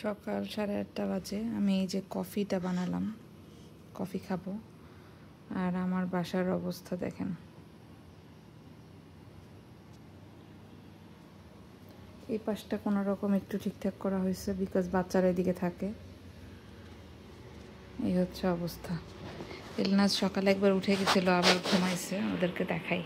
সকাল 8:30 বাজে। আমি এই যে কফিটা বানালাম, কফি খাবো। আর আমার বাসার অবস্থা দেখেন, এই পাশটা কোনো রকম একটু ঠিকঠাক করা হয়েছে বিকজ বাচ্চারা এদিকে থাকে। এই হচ্ছে অবস্থা। এলনাজ সকালে একবার উঠে গেছিল, আবার ঘুমাইছে, ওদেরকে দেখাই।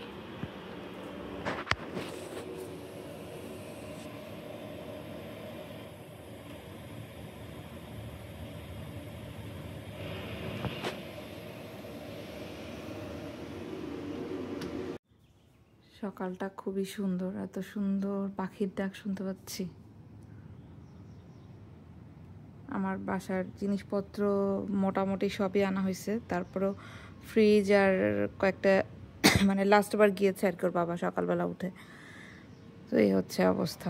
সকালটা খুবই সুন্দর, এত সুন্দর পাখির ডাক শুনতে পাচ্ছি। আমার বাসার জিনিসপত্র মোটামুটি সবই আনা হয়েছে, তারপরেও ফ্রিজ আর কয়েকটা মানে লাস্টবার গিয়েছে আর কি ওর বাবা সকালবেলা উঠে। তো এই হচ্ছে অবস্থা।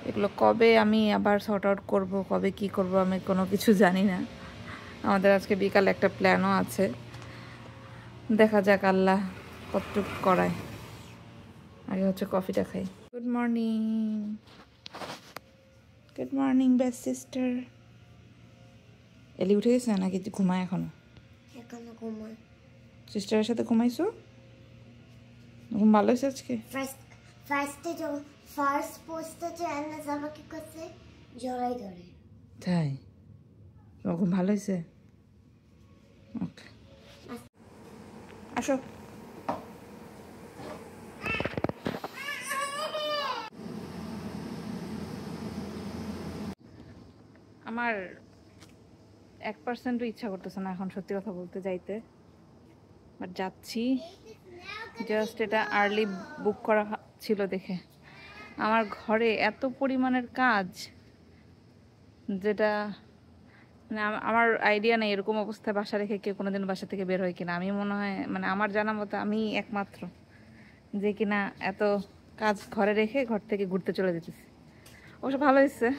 এগুলো কবে আমি আবার সর্ট আউট করবো, কবে কি করব আমি কোনো কিছু জানি না। আমাদের আজকে বিকাল একটা প্ল্যানও আছে, দেখা যাক আল্লাহ কতটুকু করায়। আগে হচ্ছে কফিটা খাই। Good morning, good morning best sister. এলি উঠে গেছে নাকি ঘুমায় এখনো? এখনো ঘুমায়। সিস্টারের সাথে ঘুমাইছো? ঘুম ভালো হয়েছে আজকে? ফার্স্ট পোস্টে যে আন্না আমাকে কাছে জড়াই ধরে। তাই? তোমার ঘুম ভালো হয়েছে? ওকে, আসো। আমার 1% ইচ্ছা করতেছে না এখন সত্যি কথা বলতে যাইতে, বাট যাচ্ছি। জাস্ট এটা আর্লি বুক করা ছিল দেখে। আমার ঘরে এত পরিমাণের কাজ, যেটা মানে আমার আইডিয়া নেই এরকম অবস্থায় বাসা রেখে কেউ কোনোদিন বাসা থেকে বের হয় কিনা। আমি মনে হয় মানে আমার জানা মতো আমি একমাত্র যে কিনা এত কাজ ঘরে রেখে ঘর থেকে ঘুরতে চলে যেতেছি। অবশ্য ভালো হয়েছে,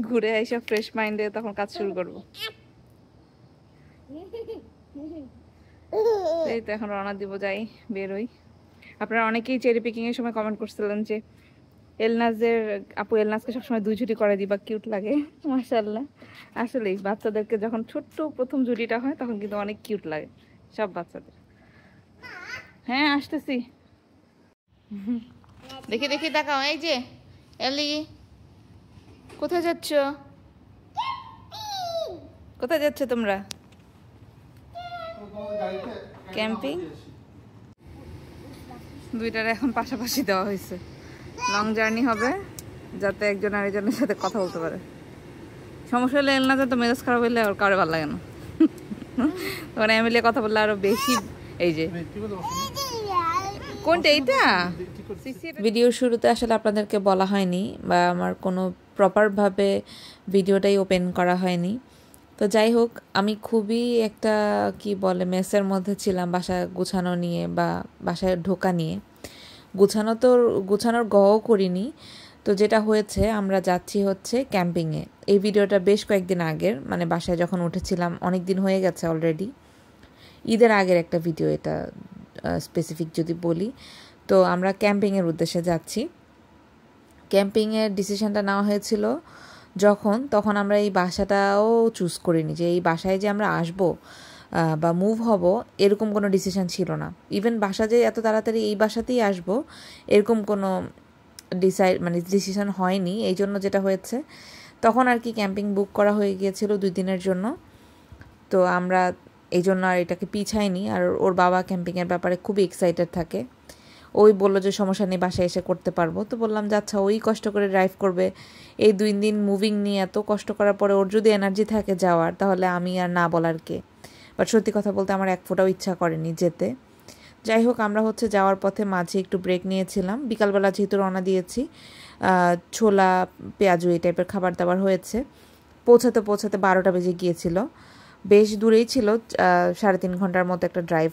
ঘুরে এসে ফ্রেশ মাইন্ডে তখন কাজ শুরু করবো। এই তো এখন রওনা দিব, যাই বেরোই। আপনারা অনেকেই চেরি পিকিং এর সময় কমেন্ট করছিলেন যে এলনাজের আপু এলনাজকে সবসময় 2 ঝুটি করে দিবা, কিউট লাগে। মাশাআল্লাহ, আসলেই বাচ্চাদেরকে যখন ছোট্ট প্রথম ঝুটিটা হয় তখন কিন্তু অনেক কিউট লাগে সব বাচ্চাদের। হ্যাঁ আসতেছি, দেখি দেখি দেখাও। এই যে এলি, কোথায় যাচ্ছ? কোথায় যাচ্ছ তোমরা? ক্যাম্পিং। দুইটার এখন পাশাপাশি দেওয়া হয়েছে, লং জার্নি হবে যাতে একজন আরেকজনের সাথে কথা বলতে পারে। সমস্যা হলে এলনা তো মেজাজ খারাপ হইলে আর কারো ভালো লাগে না, তখন এমএলএ কথা বললে আরো বেশি। এই যে কোনটা এইটা? ভিডিওর শুরুতে আসলে আপনাদেরকে বলা হয়নি বা আমার কোনো প্রপারভাবে ভিডিওটাই ওপেন করা হয়নি। তো যাই হোক, আমি খুবই একটা কি বলে মেসের মধ্যে ছিলাম বাসা গুছানো নিয়ে বা বাসায় ঢোকা নিয়ে। গুছানোর গও করিনি। তো যেটা হয়েছে, আমরা যাচ্ছি হচ্ছে ক্যাম্পিংয়ে। এই ভিডিওটা বেশ কয়েকদিন আগের, মানে বাসায় যখন উঠেছিলাম, অনেক দিন হয়ে গেছে অলরেডি, ঈদের আগের একটা ভিডিও এটা স্পেসিফিক যদি বলি। তো আমরা ক্যাম্পিংয়ের উদ্দেশ্যে যাচ্ছি। ক্যাম্পিংয়ের ডিসিশনটা নেওয়া হয়েছিল তখন আমরা এই বাসাটাও চুজ করিনি যে এই বাসায় যে আমরা আসবো বা মুভ হব, এরকম কোনো ডিসিশন ছিল না। ইভেন বাসা যে এত তাড়াতাড়ি এই বাসাতেই আসবো এরকম কোনো ডিসিশন হয়নি। এই জন্য যেটা হয়েছে, তখন আর কি ক্যাম্পিং বুক করা হয়ে গিয়েছিল 2 দিনের জন্য। তো আমরা এই জন্য আর এটাকে পিছাইনি। আর ওর বাবা ক্যাম্পিংয়ের ব্যাপারে খুবই এক্সাইটেড থাকে। ওই বললো যে সমস্যা নেই, বাসায় এসে করতে পারবো। তো বললাম যে আচ্ছা, ওই কষ্ট করে ড্রাইভ করবে, এই 2 দিন মুভিং নিয়ে এত কষ্ট করার পরে ওর যদি এনার্জি থাকে যাওয়ার, তাহলে আমি আর না বলার কে। বাট সত্যি কথা বলতে আমার এক ফোঁটাও ইচ্ছা করেনি যেতে। যাই হোক, আমরা হচ্ছে যাওয়ার পথে মাঝে একটু ব্রেক নিয়েছিলাম। বিকালবেলা যেহেতু রওনা দিয়েছি, ছোলা পেঁয়াজু এই টাইপের খাবার দাবার হয়েছে। পৌঁছাতে 12টা বেজে গিয়েছিল। বেশ দূরেই ছিল, 3.5 ঘন্টার মতো একটা ড্রাইভ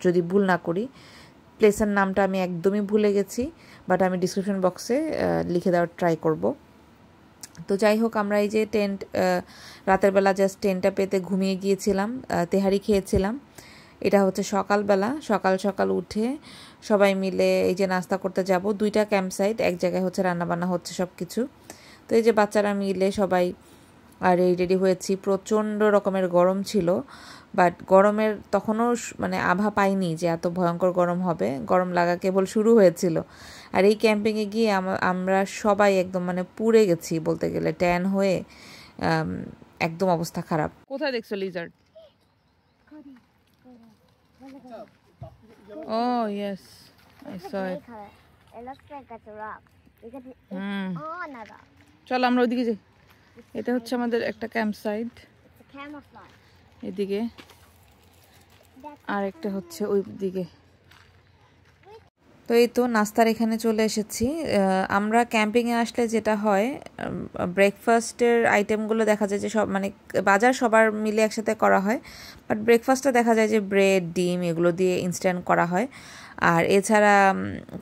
যদি ভুল না করি। প্লেসের নামটা আমি একদমই ভুলে গেছি, বাট আমি ডিসক্রিপশন বক্সে লিখে দেওয়ার ট্রাই করব। তো যাই হোক, আমরা এই যে রাতের বেলা জাস্ট টেন্টটা পেতে ঘুমিয়ে গিয়েছিলাম, তেহারি খেয়েছিলাম। এটা হচ্ছে সকালবেলা, সকাল উঠে সবাই মিলে এই যে নাস্তা করতে যাব। 2টা ক্যাম্প সাইট, এক জায়গায় হচ্ছে রান্নাবান্না হচ্ছে সব কিছু। তো এই যে বাচ্চারা মিলে সবাই আর এই রেডি হয়েছি। প্রচণ্ড রকমের গরম ছিল, বাট গরমের তখনও মানে আভা পাইনি যে এত ভয়ঙ্কর গরম হবে। গরম লাগা কেবল শুরু হয়েছিল। আর এই ক্যাম্পিংয়ে গিয়ে আমরা সবাই একদম মানে পুড়ে গেছি বলতে গেলে, ট্যান হয়ে একদম অবস্থা খারাপ। কোথায় দেখছো Lizaad? Oh yes, I saw it. It looks like it's a rock. Because it's on a rock. চলো আমরা ওইদিকে যাই। এটা হচ্ছে আমাদের একটা camp site, It's a camouflage. এদিকে, আর একটা হচ্ছে ওই দিকে। তো এই তো নাস্তার এখানে চলে এসেছি। আমরা ক্যাম্পিংয়ে আসলে যেটা হয়, ব্রেকফাস্টের আইটেমগুলো দেখা যায় যে সব মানে বাজার সবার মিলে একসাথে করা হয়, বাট ব্রেকফাস্টটা দেখা যায় যে ব্রেড, ডিম এগুলো দিয়ে ইনস্ট্যান্ট করা হয়। আর এছাড়া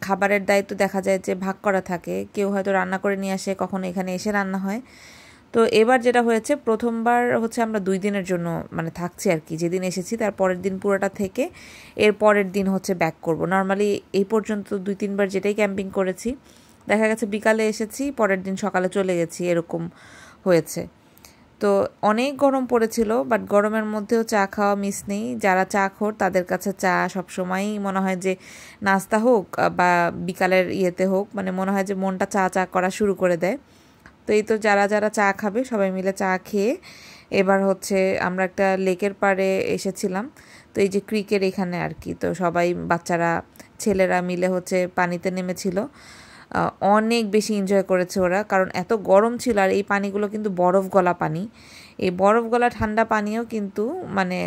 খাবারের দায়িত্ব দেখা যায় যে ভাগ করা থাকে, কেউ হয়তো রান্না করে নিয়ে আসে, কখনো এখানে এসে রান্না হয়। তো এবার যেটা হয়েছে, প্রথমবার হচ্ছে আমরা 2 দিনের জন্য মানে থাকছি আর কি। যেদিন এসেছি তার পরের দিন পুরোটা থেকে এর পরের দিন হচ্ছে ব্যাক করব। নর্মালি এই পর্যন্ত 2-3 বার যেটাই ক্যাম্পিং করেছি, দেখা গেছে বিকালে এসেছি, পরের দিন সকালে চলে গেছি, এরকম হয়েছে। তো অনেক গরম পড়েছিল, বাট গরমের মধ্যেও চা খাওয়া মিস নেই। যারা চা খোর তাদের কাছে চা সবসময়ই মনে হয় যে নাস্তা হোক বা বিকালের ইয়েতে হোক, মানে মনে হয় যে মনটা চা চা করা শুরু করে দেয়। তো এই তো যারা যারা চা খাবে সবাই মিলে চা খেয়ে এবার হচ্ছে আমরা একটা লেকের পাড়ে এসেছিলাম। তো এই যে ক্রিকের এখানে আর কি, তো সবাই বাচ্চারা ছেলেরা মিলে হচ্ছে পানিতে নেমেছিল। অনেক বেশি এনজয় করেছে ওরা, কারণ এত গরম ছিল। আর এই পানিগুলো কিন্তু বরফ গলা পানি। এই বরফ গলা ঠান্ডা পানিও কিন্তু মানে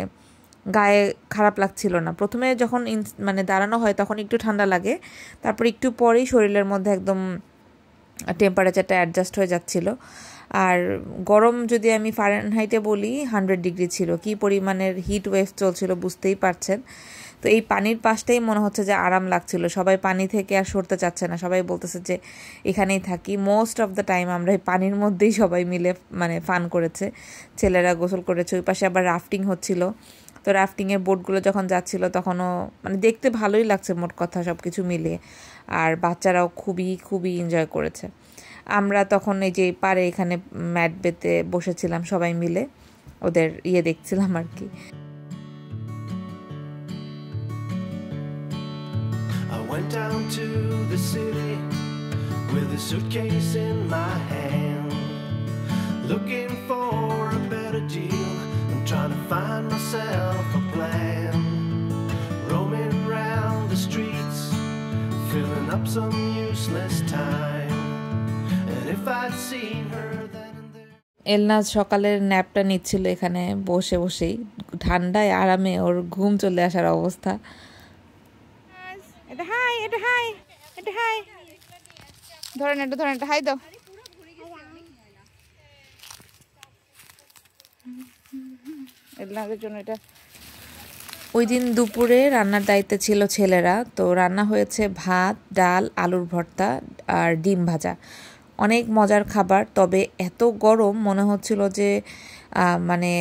গায়ে খারাপ লাগছিল না। প্রথমে যখন মানে দাঁড়ানো হয় তখন একটু ঠান্ডা লাগে, তারপর একটু পরেই শরীরের মধ্যে একদম টেম্পারেচারটা অ্যাডজাস্ট হয়ে যাচ্ছিল। আর গরম যদি আমি ফারেনহাইটে বলি 100 ডিগ্রি ছিল। কি পরিমাণের হিট ওয়েভ চলছিল বুঝতেই পারছেন। তো এই পানির পাশটাই মনে হচ্ছে যে আরাম লাগছিল। সবাই পানি থেকে আর সরতে চাচ্ছে না, সবাই বলতেছে যে এখানেই থাকি। মোস্ট অফ দ্য টাইম আমরা এই পানির মধ্যেই সবাই মিলে মানে ফান করেছে। ছেলেরা গোসল করেছে, ওই পাশে আবার রাফটিং হচ্ছিল। তো রাফটিংয়ের বোটগুলো যখন যাচ্ছিল তখনও মানে দেখতে ভালোই লাগছে মোট কথা সব কিছু মিলিয়ে। আর বাচ্চারাও খুবই খুবই এনজয় করেছে। আমরা তখন এই যে পাড়ে এখানে ম্যাট বেতে বসেছিলাম সবাই মিলে, ওদের ইয়ে দেখছিলাম আর কি। I went down to the city with a suitcase in my hand, looking for a better deal and trying to find myself a plan, roaming around the streets, filling up some useless time, and if I'd seen her then and there. Elnaz সকালের ন্যাপটা নিচ্ছিল এখানে বসে বসেই, ঠান্ডায় আরামে ওর ঘুম চলে আসার অবস্থা। এটা হাই, এটা হাই, এটা হাই, ধরেন এটা, ধরেন এটা, হাই দাও। এলনাজের জন্য এটা। ওই দিন দুপুরে রান্নার দায়িত্বে ছিল ছেলেরা। তো রান্না হয়েছে ভাত, ডাল, আলুর ভর্তা আর ডিম ভাজা। অনেক মজার খাবার, তবে এত গরম মনে হচ্ছিল যে মানে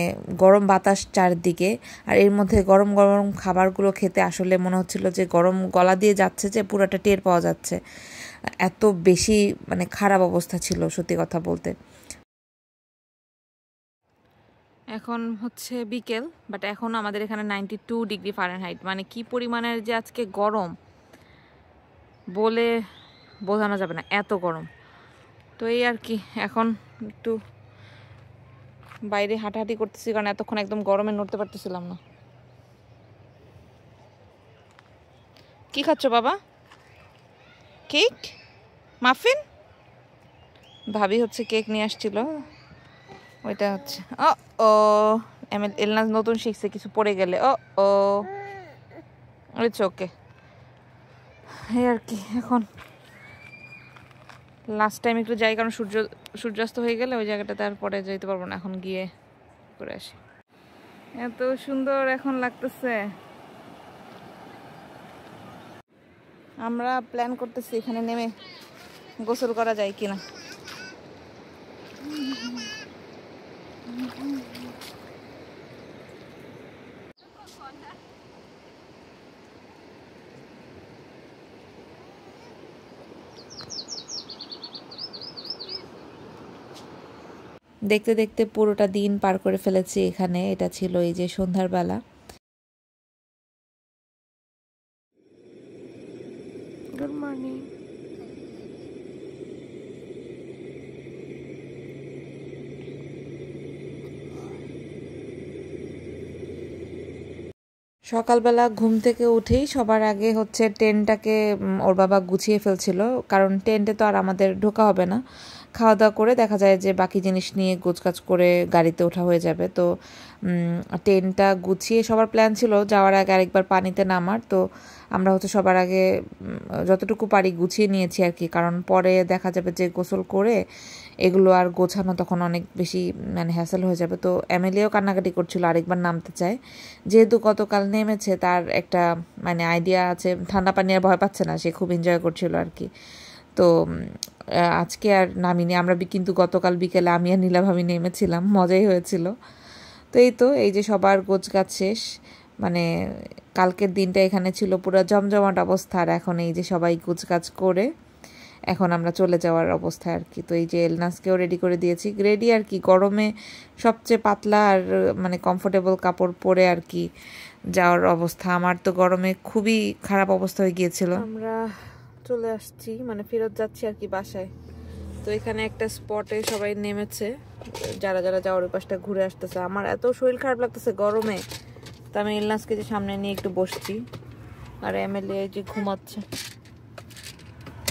গরম বাতাস চারদিকে। আর এর মধ্যে গরম গরম খাবারগুলো খেতে আসলে মনে হচ্ছিল যে গরম গলা দিয়ে যাচ্ছে, যে পুরোটা টের পাওয়া যাচ্ছে। এত বেশি মানে খারাপ অবস্থা ছিল সত্যি কথা বলতে। এখন হচ্ছে বিকেল, বাট এখন আমাদের এখানে 92 ডিগ্রি ফারেনহাইট। মানে কি পরিমাণের যে আজকে গরম বলে বোঝানো যাবে না, এত গরম। তো এই আর কি, এখন একটু বাইরে হাঁটাহাঁটি করতেছি, কারণ এতক্ষণ একদম গরমে নড়তে পারতেছিলাম না। কি খাচ্ছ বাবা? Cake, muffin? ভাবি হচ্ছে কেক নিয়ে আসছিল, ওইটা হচ্ছে। ও এলনাজ নতুন শিখছে কিছু পড়ে গেলে ও ইটস ওকে। এই আর কি, এখন লাস্ট টাইম একটু যাই, কারণ সূর্যাস্ত হয়ে গেলে ওই জায়গাটা তারপরে যেতে পারবো না। এখন গিয়ে করে আসি। এত সুন্দর এখন লাগতেছে। আমরা প্ল্যান করতেছি এখানে নেমে গোসল করা যায় কিনা। দেখতে দেখতে পুরোটা দিন পার করে ফেলেছি এখানে। এটা ছিল এই যে সন্ধ্যার বেলা। Good morning. সকালবেলা ঘুম থেকে উঠেই সবার আগে হচ্ছে টেন্টটাকে ওর বাবা গুছিয়ে ফেলছিল, কারণ টেন্টে তো আর আমাদের ঢোকা হবে না। খাওয়া দাওয়া করে দেখা যায় যে বাকি জিনিস নিয়ে গোছগাছ করে গাড়িতে ওঠা হয়ে যাবে। তো টেন্টটা গুছিয়ে সবার প্ল্যান ছিল যাওয়ার আগে আরেকবার পানিতে নামার। তো আমরা হচ্ছে সবার আগে যতটুকু পারি গুছিয়ে নিয়েছি আর কি, কারণ পরে দেখা যাবে যে গোসল করে এগুলো আর গোছানো তখন অনেক বেশি মানে হ্যাসেল হয়ে যাবে। তো এমএলএও কান্নাকাটি করছিল আরেকবার নামতে চায়, যেহেতু গতকাল নেমেছে তার একটা মানে আইডিয়া আছে, ঠান্ডা পানি আর ভয় পাচ্ছে না, সে খুব এনজয় করছিল আর কি। তো আজকে আর নামিনি আমরা, কিন্তু গতকাল বিকেলে আমি আর নীলাভাবি নেমেছিলাম, মজাই হয়েছিল। তো এই যে সবার গোছগাছ শেষ, মানে কালকের দিনটা এখানে ছিল পুরো জমজমাট অবস্থা, আর এখন এই যে সবাই গোছগাছ করে এখন আমরা চলে যাওয়ার অবস্থা আর কি। তো এই যে এলনাসকেও রেডি করে দিয়েছি, রেডি আর কি, গরমে সবচেয়ে পাতলা আর মানে কমফোর্টেবল কাপড় পরে আর কি যাওয়ার অবস্থা। আমার তো গরমে খুবই খারাপ অবস্থা হয়ে গিয়েছিল। আমরা চলে আসছি, মানে ফেরত যাচ্ছি আর কি বাসায়। তো এখানে একটা স্পটে সবাই নেমেছে, যারা যারা যাওয়ার ওই পাশটা ঘুরে আসতেছে। আমার এত শরীর খারাপ লাগতেছে গরমে, তো আমি এলনাসকে যে সামনে নিয়ে একটু বসছি, আর এমএলএ যে ঘুমাচ্ছে।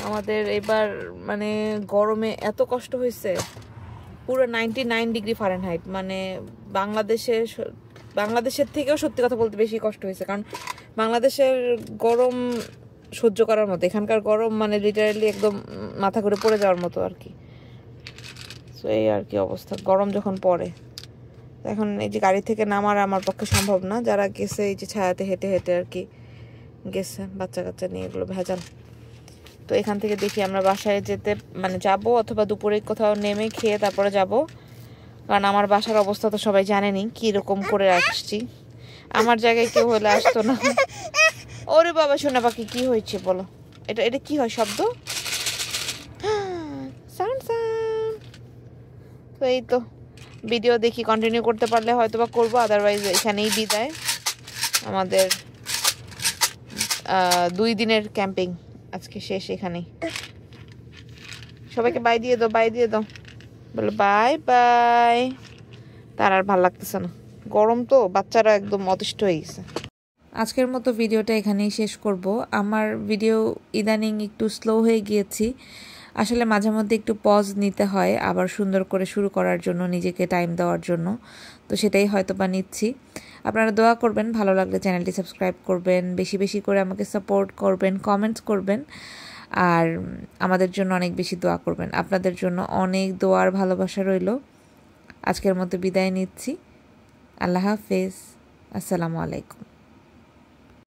আমাদের এবার মানে গরমে এত কষ্ট হয়েছে, পুরো 99 ডিগ্রি ফারেনহাইট, মানে বাংলাদেশের থেকেও সত্যি কথা বলতে বেশি কষ্ট হয়েছে, কারণ বাংলাদেশের গরম সহ্য করার মতো, এখানকার গরম মানে লিটারালি একদম মাথা ঘুরে পড়ে যাওয়ার মতো আর কি। তো এই আর কি অবস্থা গরম যখন পড়ে। এখন এই যে গাড়ি থেকে নামার আমার পক্ষে সম্ভব না, যারা গেছে এই যে ছায়াতে হেঁটে হেঁটে আর কি গেছে, বাচ্চা কাচ্চা নিয়ে, এগুলো ভেজাল। তো এখান থেকে দেখি আমরা বাসায় যেতে মানে যাব, অথবা দুপুরে কোথাও নেমে খেয়ে তারপরে যাব, কারণ আমার বাসার অবস্থা তো সবাই জানেনি কীরকম করে আসছি। আমার জায়গায় কেউ হলে আসতো না। ওরে বাবা সোনা পাখি, কি হয়েছে বলো? এটা এটা কি হয় শব্দ? তো এই তো ভিডিও দেখি, কন্টিনিউ করতে পারলে হয়তো বা করবো, আদারওয়াইজ এখানেই বিদায় আমাদের 2 দিনের ক্যাম্পিং আজকে শেষ এখানেই। সবাইকে বাই দিয়ে দাও, বাই দিয়ে দাও, বলো বাই বাই। তার আর ভালো লাগতেছে না, গরম তো, বাচ্চারা একদম অতিষ্ঠ হয়ে গেছে। আজকের মতো ভিডিওটা এখানেই শেষ করব। আমার ভিডিও ইদানিং একটু স্লো হয়ে গিয়েছি, আসলে মাঝে মধ্যে একটু পজ নিতে হয় আবার সুন্দর করে শুরু করার জন্য, নিজেকে টাইম দেওয়ার জন্য। তো সেটাই হয়তো বা নিচ্ছি। আপনারা দোয়া করবেন, ভালো লাগলে চ্যানেলটি সাবস্ক্রাইব করবেন, বেশি বেশি করে আমাকে সাপোর্ট করবেন, কমেন্টস করবেন, আর আমাদের জন্য অনেক বেশি দোয়া করবেন। আপনাদের জন্য অনেক দোয়ার ভালোবাসা রইল। আজকের মতো বিদায় নিচ্ছি। আল্লাহ হাফেজ, আসসালামু আলাইকুম।